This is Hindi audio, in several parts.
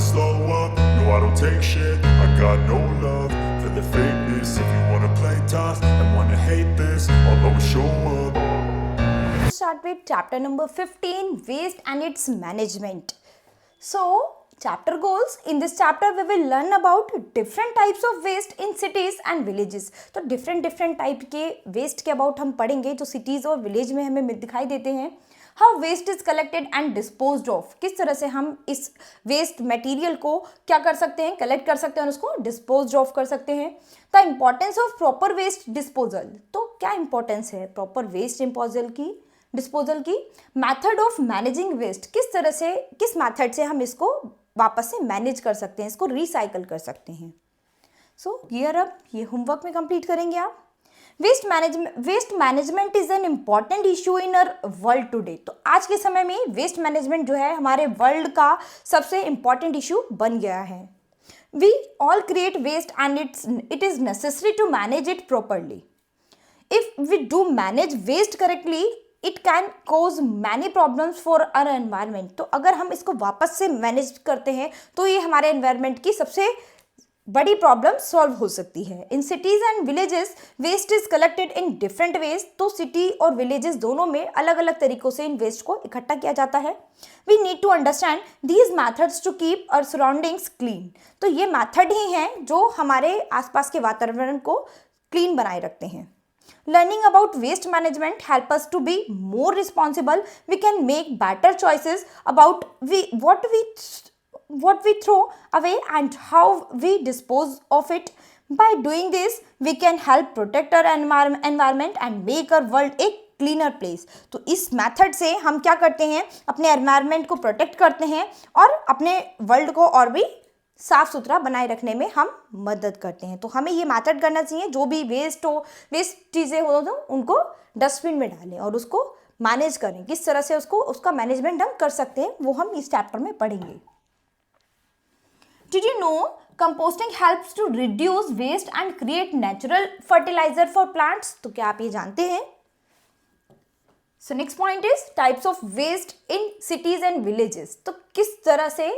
never slow up, no I don't take shit, I got no love for the fakeness. If you wanna play tough and wanna hate this, I'll always show up. Start with chapter number 15, waste and its management. So chapter goals, in this chapter we will learn about different types of waste in cities and villages. तो different टाइप के वेस्ट के अबाउट हम पढ़ेंगे जो सिटीज़ और विलेज में हमें दिखाई देते हैं. How waste is collected and disposed of, किस तरह से हम इस वेस्ट मटेरियल को क्या कर सकते हैं, कलेक्ट कर सकते हैं और उसको डिस्पोज ऑफ कर सकते हैं. The importance of proper waste disposal, तो क्या इंपॉर्टेंस है प्रॉपर वेस्ट डिस्पोजल की. मैथड ऑफ मैनेजिंग वेस्ट, किस तरह से किस मैथड से हम इसको वापस से मैनेज कर सकते हैं, इसको रिसाइकल कर सकते हैं. सो हियर अब ये होमवर्क में कंप्लीट करेंगे आप. Waste management is an important issue in our world today. तो आज के समय में वेस्ट मैनेजमेंट जो है हमारे वर्ल्ड का सबसे इम्पॉर्टेंट इशू बन गया है. We all create waste and it is necessary to manage it properly. If we do manage waste correctly it can cause many problems for our environment. तो अगर हम इसको वापस से मैनेज करते हैं तो ये हमारे एनवायरनमेंट की सबसे बड़ी प्रॉब्लम सॉल्व हो सकती है. In cities and villages waste is collected in different ways. तो सिटी और विलेजेस दोनों में अलग अलग तरीकों से इन वेस्ट को इकट्ठा किया जाता है. We need to understand these methods to keep our surroundings clean. तो ये मैथड ही हैं जो हमारे आसपास के वातावरण को क्लीन बनाए रखते हैं. Learning about waste management help us to be more responsible. We can make better choices about what we throw away and how we dispose of it. By doing this, we can help protect our environment and make our world a cleaner place. तो इस मेथड से हम क्या करते हैं, अपने एनवायरनमेंट को प्रोटेक्ट करते हैं और अपने वर्ल्ड को और भी साफ सुथरा बनाए रखने में हम मदद करते हैं. तो हमें ये मैथड करना चाहिए, जो भी वेस्ट चीज़ें हो तो उनको डस्टबिन में डालें और उसको मैनेज करें. किस तरह से उसका मैनेजमेंट हम कर सकते हैं वो हम इस चैप्टर में पढ़ेंगे. Did you know composting helps to reduce waste and create natural fertiliser for plants. तो क्या आप ये जानते हैं. So next point is types of waste in cities and villages. तो किस तरह से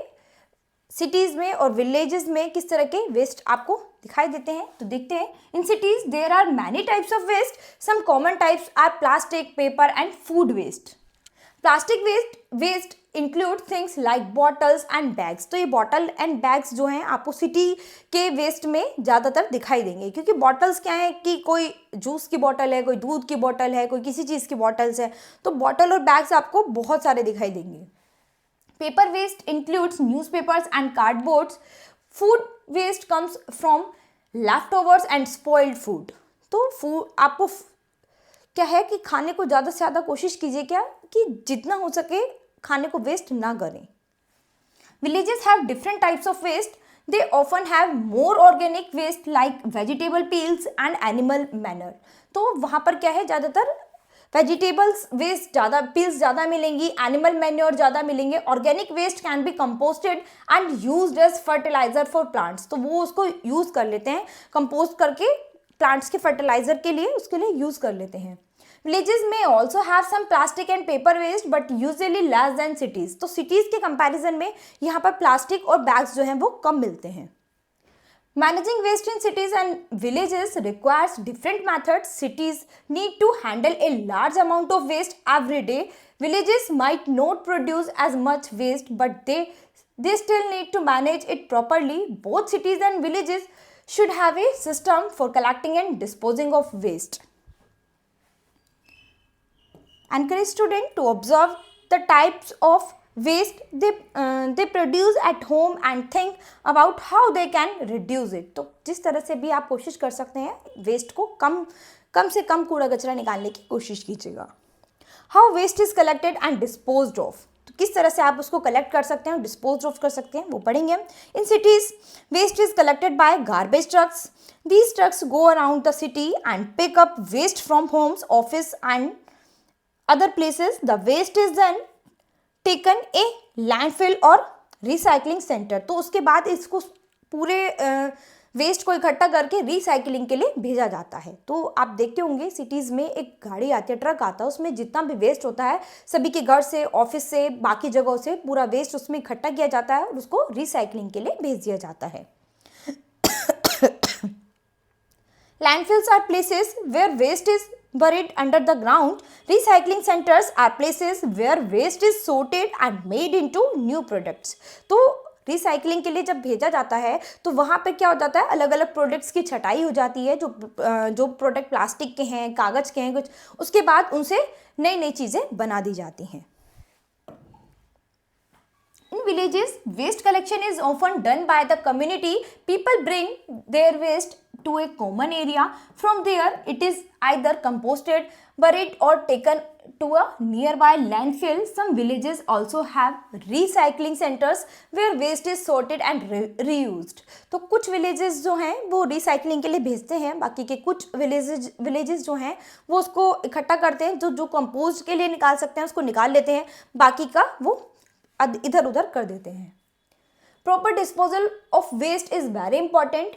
सिटीज़ में और विलेजेस में किस तरह के वेस्ट आपको दिखाई देते हैं. तो देखते हैं. In cities there are many types of waste. Some common types are plastic, paper and food waste. Plastic waste include things like bottles and bags. तो ये बॉटल एंड बैग्स जो हैं आपको सिटी के वेस्ट में ज़्यादातर दिखाई देंगे, क्योंकि बॉटल्स क्या है कि कोई जूस की बॉटल है, कोई दूध की बॉटल है, कोई किसी चीज़ की बॉटल्स है. तो बॉटल और बैग्स आपको बहुत सारे दिखाई देंगे. Paper waste includes newspapers and cardboards. Food waste comes from leftovers and spoiled food. तो फूड आपको क्या है कि खाने को ज़्यादा से ज़्यादा कोशिश कीजिए क्या कि जितना हो सके खाने को वेस्ट ना करें. Villages have different types of waste. They often have more organic waste like vegetable peels and animal manure. तो वहाँ पर क्या है, ज़्यादातर वेजिटेबल्स वेस्ट ज़्यादा, पील्स ज़्यादा मिलेंगी, एनिमल मैन्योर ज़्यादा मिलेंगे. Organic waste can be composted and used as fertilizer for plants. तो वो उसको यूज़ कर लेते हैं, कंपोस्ट करके प्लांट्स के फर्टिलाइजर के लिए उसके लिए यूज़ कर लेते हैं. विलेजेस में also have some plastic and paper waste but usually less than cities. तो सिटीज़ के कंपेरिजन में यहाँ पर प्लास्टिक और बैग्स जो हैं वो कम मिलते हैं. Managing waste in cities and villages requires different methods. Cities need to handle a large amount of waste every day. Villages might not produce as much waste, but they still need to manage it properly. Both cities and villages should have a system for collecting and disposing of waste. Encourage students to observe the types of waste they produce at home and think about how they can reduce it. तो जिस तरह से भी आप कोशिश कर सकते हैं वेस्ट को कम से कम कूड़ा कचरा निकालने की कोशिश कीजिएगा. How waste is collected and disposed of. तो किस तरह से आप उसको कलेक्ट कर सकते हैं और डिस्पोज ऑफ कर सकते हैं वो पढ़ेंगे. In cities waste is collected by garbage trucks. These trucks go around the city and pick up waste from homes, office and other places. The waste is then taken a landfill or recycling centre. तो उसके बाद इसको पूरे वेस्ट को इकट्ठा करके रिसाइकलिंग के लिए भेजा जाता है। तो आप देखते होंगे सिटीज़ में एक गाड़ी आती है, ट्रक आता है, उसमें जितना भी वेस्ट होता है सभी के घर से, ऑफिस से, बाकी जगहों से पूरा वेस्ट उसमें इकट्ठा किया जाता है और उसको रिसाइकलिंग के लिए भेज दिया जाता है। Landfills are places where waste is buried under the ground. Recycling centers are places where waste is sorted and made into new products. तो रिसाइकलिंग के लिए जब भेजा जाता है तो वहाँ पे क्या हो जाता है, अलग अलग प्रोडक्ट्स की छटाई हो जाती है, जो प्रोडक्ट प्लास्टिक के हैं, कागज़ के हैं कुछ, उसके बाद उनसे नई नई चीज़ें बना दी जाती हैं। In villages, waste collection is often done by the community. People bring their waste to a common area. From there, it is either composted, buried, or taken to a nearby landfill. Some villages also have recycling centers where waste is sorted and reused. तो कुछ villages जो हैं वो recycling के लिए भेजते हैं, बाकी के कुछ villages जो हैं वो उसको इकट्ठा करते हैं, जो कंपोस्ट के लिए निकाल सकते हैं उसको निकाल लेते हैं, बाकी का वो इधर उधर कर देते हैं। Proper disposal of waste is very important.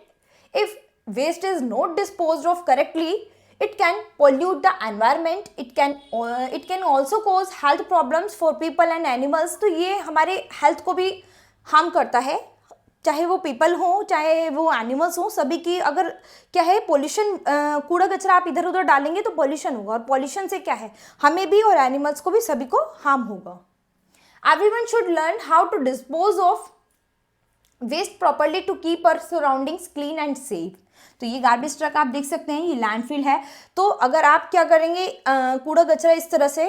If waste is not disposed of correctly, it can pollute the environment. It can also cause health problems for people and animals. तो ये हमारे हेल्थ को भी हार्म करता है, चाहे वो पीपल हो चाहे वो एनिमल्स हो, सभी की अगर क्या है पोल्यूशन, कूड़ा कचरा आप इधर उधर डालेंगे तो पोल्यूशन होगा, और पोल्यूशन से क्या है हमें भी और एनिमल्स को भी सभी को हार्म होगा। Everyone should learn how to dispose of waste properly to keep our surroundings clean and safe. तो ये गार्बेज ट्रक आप देख सकते हैं, ये लैंडफिल है। तो अगर आप क्या करेंगे, कूड़ा कचरा इस तरह से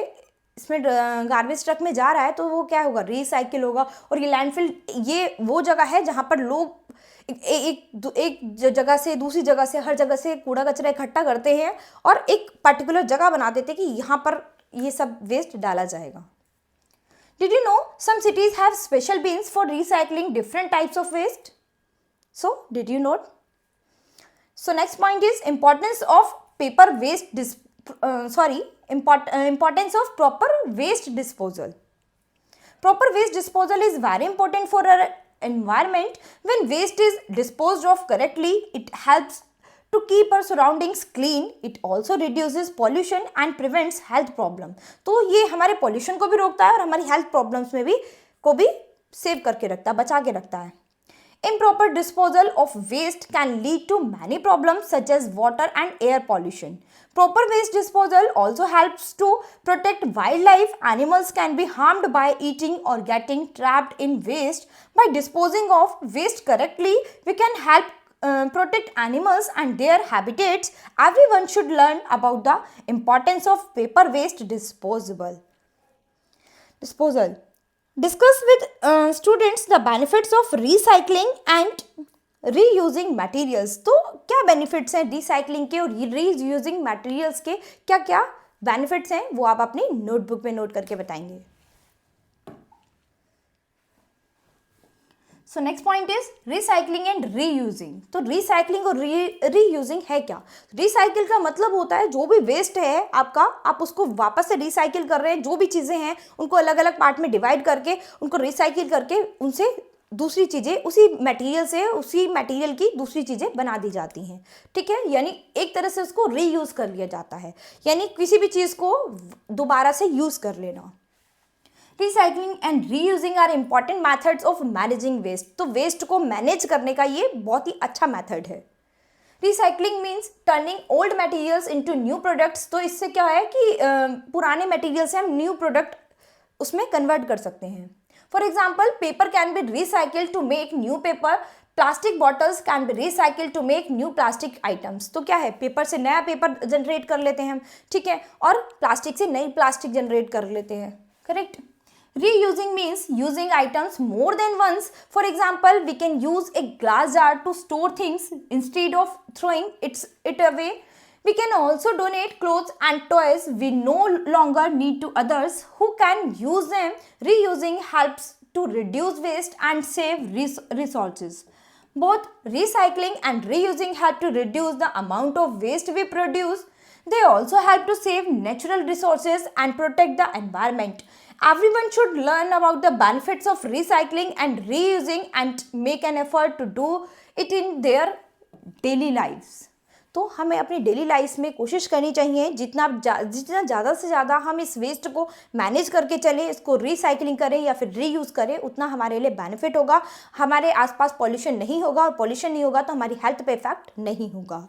इसमें गार्बेज ट्रक में जा रहा है तो वो क्या होगा, रिसाइकिल होगा। और ये लैंडफिल ये वो जगह है जहाँ पर लोग एक जगह से दूसरी जगह से हर जगह से कूड़ा कचरा इकट्ठा करते हैं और एक पर्टिकुलर जगह बना देते हैं कि यहाँ पर ये सब वेस्ट डाला जाएगा। Did you know some cities have special bins for recycling different types of waste? So, did you know? So, next point is importance of paper waste importance of proper waste disposal. Proper waste disposal is very important for our environment. When waste is disposed of correctly, it helps to keep our surroundings clean. It also reduces pollution and prevents health problem. तो ये हमारे pollution को भी रोकता है और हमारी health problems में भी को भी सेव करके रखता है, बचा के रखता है। Improper disposal of waste can lead to many problems such as water and air pollution. Proper waste disposal also helps to protect wildlife. Animals can be harmed by eating or getting trapped in waste. By disposing of waste correctly, we can help protect animals and their habitats. Everyone should learn about the importance of paper waste disposal. Discuss with students the benefits of recycling and reusing materials. तो क्या benefits हैं recycling के और reusing materials के, क्या क्या benefits हैं वो आप अपनी notebook में note करके बताएंगे। सो next point is recycling and reusing. तो रिसाइकलिंग और रीयूजिंग है क्या? रिसाइकिल का मतलब होता है जो भी वेस्ट है आपका, आप उसको वापस से रिसाइकिल कर रहे हैं, जो भी चीज़ें हैं उनको अलग अलग पार्ट में डिवाइड करके उनको रिसाइकिल करके उनसे दूसरी चीज़ें उसी मटेरियल से उसी मटेरियल की दूसरी चीज़ें बना दी जाती हैं। ठीक है, यानी एक तरह से उसको रीयूज़ कर लिया जाता है, यानी किसी भी चीज़ को दोबारा से यूज़ कर लेना। Recycling and reusing are important methods of managing waste. तो वेस्ट को मैनेज करने का ये बहुत ही अच्छा मैथड है। Recycling means turning old materials into new products. तो इससे क्या है कि पुराने मटेरियल से हम न्यू प्रोडक्ट उसमें कन्वर्ट कर सकते हैं। For example, paper can be recycled to make new paper, plastic bottles can be recycled to make new plastic items. तो क्या है, पेपर से नया पेपर जनरेट कर लेते हैं हम, ठीक है, और प्लास्टिक से नई प्लास्टिक जनरेट कर लेते हैं, correct. Reusing means using items more than once. For example, we can use a glass jar to store things instead of throwing it away. We can also donate clothes and toys we no longer need to others who can use them. Reusing helps to reduce waste and save resources. Both recycling and reusing help to reduce the amount of waste we produce. They also help to save natural resources and protect the environment. Everyone should learn about the benefits of recycling and reusing and make an effort to do it in their daily lifes. तो हमें अपनी डेली लाइफ में कोशिश करनी चाहिए जितना ज़्यादा से ज़्यादा हम इस वेस्ट को मैनेज करके चलें, इसको रिसाइकलिंग करें या फिर रीयूज़ करें, उतना हमारे लिए बेनिफिट होगा। हमारे आसपास पॉल्यूशन नहीं होगा, और पॉल्यूशन नहीं होगा तो हमारी हेल्थ पे इफेक्ट नहीं होगा।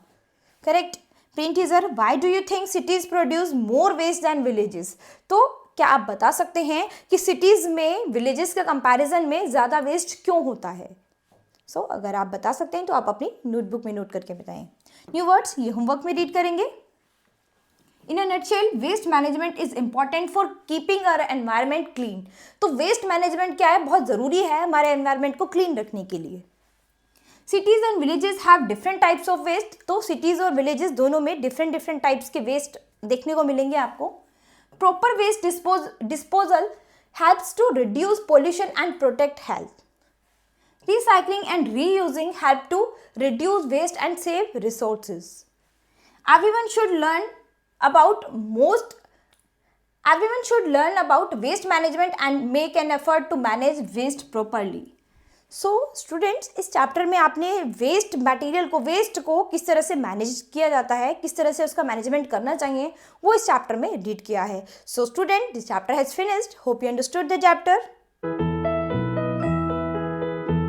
Correct. Print teaser, why do you think cities produce more waste than villages? तो क्या आप बता सकते हैं कि सिटीज़ में विलेजेस के कंपैरिजन में ज़्यादा वेस्ट क्यों होता है? अगर आप बता सकते हैं तो आप अपनी नोटबुक में नोट करके बताएं। न्यू वर्ड्स ये होमवर्क में रीड करेंगे। In a nutshell, waste management is important for keeping our environment clean. तो वेस्ट मैनेजमेंट क्या है? बहुत ज़रूरी है हमारे एनवायरनमेंट को क्लीन रखने के लिए। Cities and villages have different types of waste. तो सिटीज़ और विलेजेस दोनों में डिफरेंट टाइप्स के वेस्ट देखने को मिलेंगे आपको। Proper waste disposal helps to reduce pollution and protect health. Recycling and reusing help to reduce waste and save resources. Everyone should learn about waste management and make an effort to manage waste properly. So students, इस चैप्टर में आपने वेस्ट मटेरियल को, वेस्ट को किस तरह से मैनेज किया जाता है, किस तरह से उसका मैनेजमेंट करना चाहिए, वो इस चैप्टर में रीड किया है। So student, this chapter has finished. Hope you understood the chapter.